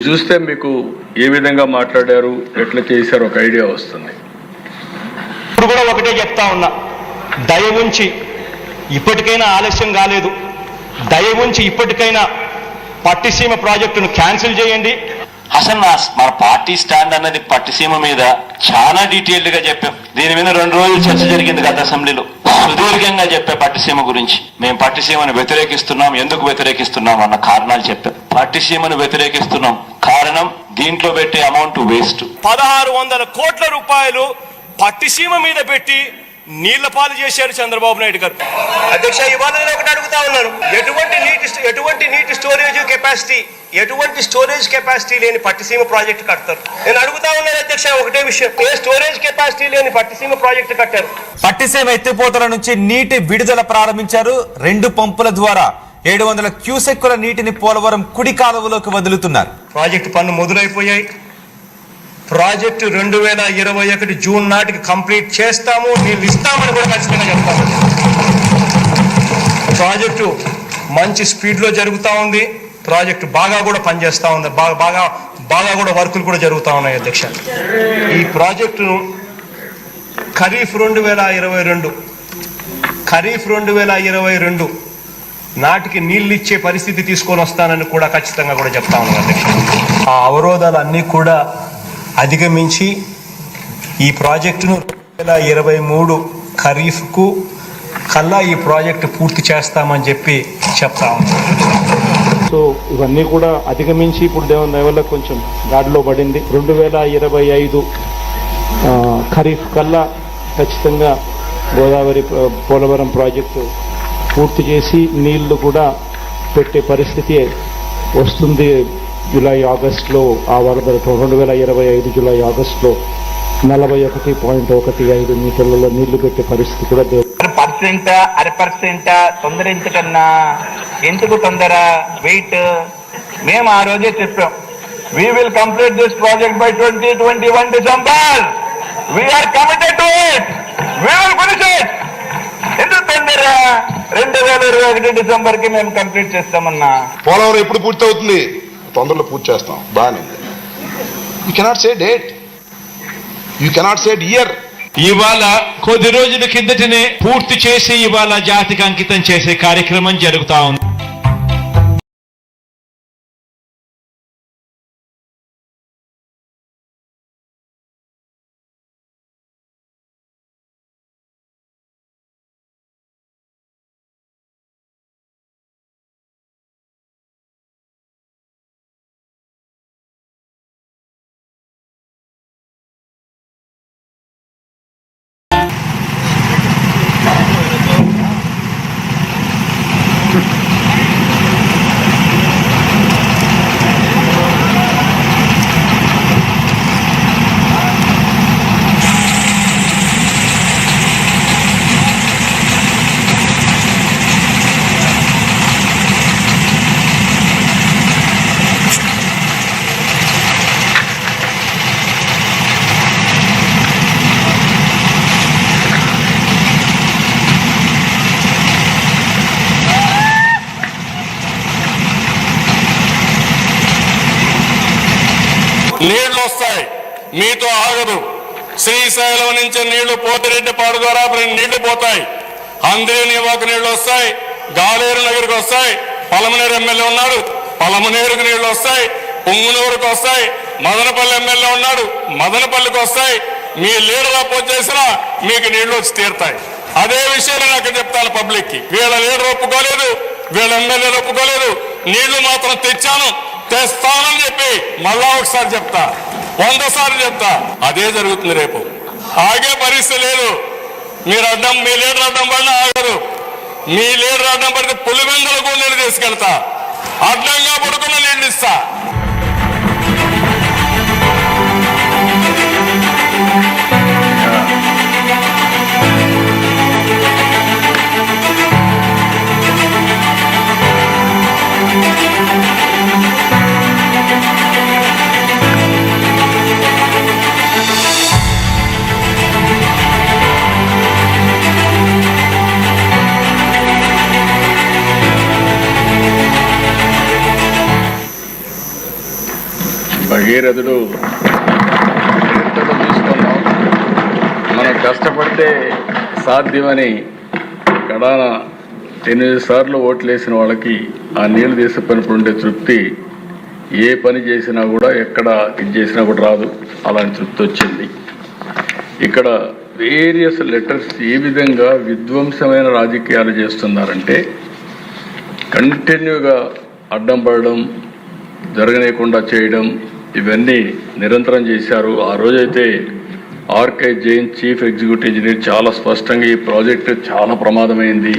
చూస్తే మీకు ఏ విధంగా మాట్లాడారు, ఎట్లా చేశారు ఒక ఐడియా వస్తుంది. ఇప్పుడు కూడా ఒకటే చెప్తా ఉన్నా, దయ ఉంచి ఇప్పటికైనా ఆలస్యం కాలేదు, దయ ఉంచి ఇప్పటికైనా పట్టిసీమ ప్రాజెక్టును క్యాన్సిల్ చేయండి. అసలు మన పార్టీ స్టాండ్ అన్నది పట్టిసీమ మీద చాలా డీటెయిల్డ్ గా చెప్పాం. దీని మీద 2 రోజులు చర్చ జరిగింది గత అసెంబ్లీలో, సుదీర్ఘంగా చెప్పే పట్టిసీమ గురించి. మేము పట్టిసీమను వ్యతిరేకిస్తున్నాం, ఎందుకు వ్యతిరేకిస్తున్నాం అన్న కారణాలు చెప్పాం. పట్టిసీమను వ్యతిరేకిస్తున్నాం కారణం దీంట్లో పెట్టే అమౌంట్ వేస్ట్. 1600 కోట్ల రూపాయలు పట్టిసీమ మీద పెట్టి నీళ్ల పాలు చేశారు చంద్రబాబు నాయుడు గారు. అధ్యక్ష, ఇవాళ నేను ఒకటి అడుగుతా ఉన్నాను, ఎటువంటి నీటి స్టోరేజ్ కెపాసిటీ లేని పట్టిసీమ ప్రాజెక్టు కడతారు? నేను అడుగుతా ఉన్నాను అధ్యక్ష, ఒకటే విషయం, ఏ స్టోరేజ్ కెపాసిటీ లేని పట్టిసీమ ప్రాజెక్టు కట్టారు? పట్టిసీమ ఎత్తిపోతల నుంచి నీటి విడుదల ప్రారంభించారు. 2 పంపుల ద్వారా 700 క్యూసెక్కుల నీటిని పోలవరం కుడి కాలువలోకి వదులుతున్నారు. ప్రాజెక్టు పనులు మొదలైపోయాయి. ప్రాజెక్టు 2021 జూన్ నాటికి కంప్లీట్ చేస్తాము, నీళ్ళు ఇస్తామని కూడా ఖచ్చితంగా చెప్తాము. ప్రాజెక్టు మంచి స్పీడ్లో జరుగుతూ ఉంది. ప్రాజెక్టు బాగా కూడా పనిచేస్తూ ఉంది, బాగా కూడా వర్కులు కూడా జరుగుతూ ఉన్నాయి అధ్యక్ష. ఈ ప్రాజెక్టును ఖరీఫ్ 2022 నాటికి నీళ్ళు ఇచ్చే పరిస్థితి తీసుకొని వస్తానని కూడా ఖచ్చితంగా కూడా చెప్తా ఉన్నాను అధ్యక్ష. ఆ అవరోధాలు అన్నీ కూడా అధిగమించి ఈ ప్రాజెక్టును 2023 ఖరీఫ్కు కల్లా ఈ ప్రాజెక్టు పూర్తి చేస్తామని చెప్పి చెప్తా ఉన్నాం. సో ఇవన్నీ కూడా అధిగమించి ఇప్పుడు దేవుని దయ వల్ల కొంచెం గాడిలో పడింది. 2025 ఖరీఫ్ కల్లా ఖచ్చితంగా గోదావరి పోలవరం ప్రాజెక్టు పూర్తి చేసి నీళ్లు కూడా పెట్టే పరిస్థితి వస్తుంది. జూలై ఆగస్టులో ఆ వరద 2025 జూలై ఆగస్టులో 41.15 మీటర్లలో నీళ్లు పెట్టే పరిస్థితి కూడా 1% తొందరించకన్నా ఎందుకు తొందర, వెయిట్. మేము ఆ రోజే చెప్పాం, we will complete this project by 2021 December. We are committed to it. We will finish it. ఎందుకు తొందర? 2021 డిసెంబర్కి మేము కంప్లీట్ చేస్తామన్నా. పోలవరం ఎప్పుడు పూర్తి అవుతుంది? తొందరలో పూర్తి చేస్తాం. బాగానే. You cannot say date, you cannot say year. ఇవాళ కొద్ది రోజుల కిందటనే పూర్తి చేసి ఇవాళ జాతికి అంకితం చేసే కార్యక్రమం జరుగుతా ఉంది. నీళ్లు వస్తాయి, మీతో ఆగదు. శ్రీశైలం నుంచి నీళ్లు పోతిరెడ్డిపాడు ద్వారా నీళ్లు పోతాయి. అంద్రేనివాకు నీళ్లు వస్తాయి, గాలేరు నగరికి వస్తాయి. పలమనేరు ఎమ్మెల్యే ఉన్నాడు, పలమనేరుకు నీళ్లు వస్తాయి. పొంగునూరుకు వస్తాయి. మదనపల్లి ఎమ్మెల్యే ఉన్నాడు, మదనపల్లికి వస్తాయి. మీ లీడర్ అపోజ్ చేసినా మీకు నీళ్లు వచ్చి తీరుతాయి. అదే విషయాలు నాకు చెప్తాను పబ్లిక్ కి. వీళ్ళ లీడర్ ఒప్పుకోలేదు, వీళ్ళ ఎమ్మెల్యేలు ఒప్పుకోలేదు. నీళ్లు మాత్రం తెచ్చాను, తెస్తానని చెప్పి మళ్ళా ఒకసారి చెప్తా, 100 సార్లు చెప్తా. అదే జరుగుతుంది రేపు. ఆగే పరిస్థితి లేదు. మీ లీడర్ అడ్డం పడినా ఆగరు. మీ లీడర్ అడ్డం పడితే పులివెందులకు నీళ్లు తీసుకెళ్తా, అడ్డంగా పడుకున్న నీళ్లు ఇస్తా. భగీరథుడు చరిత్రలో చూసుకున్నాం. మనం కష్టపడితే సాధ్యమని కడాన 8 సార్లు ఓట్లేసిన వాళ్ళకి ఆ నీళ్లు తీసిపోయినప్పుడు ఉండే తృప్తి ఏ పని చేసినా కూడా ఎక్కడ ఇది చేసినా కూడా రాదు. అలాంటి తృప్తి వచ్చింది. ఇక్కడ వేరియస్ లెటర్స్ ఏ విధంగా విధ్వంసమైన రాజకీయాలు చేస్తున్నారంటే కంటిన్యూగా అడ్డం పడడం, జరగనీయకుండా చేయడం, ఇవన్నీ నిరంతరం చేశారు. ఆ రోజైతే RK Jain chief executive engineer చాలా స్పష్టంగా ఈ ప్రాజెక్టు చాలా ప్రమాదమైంది,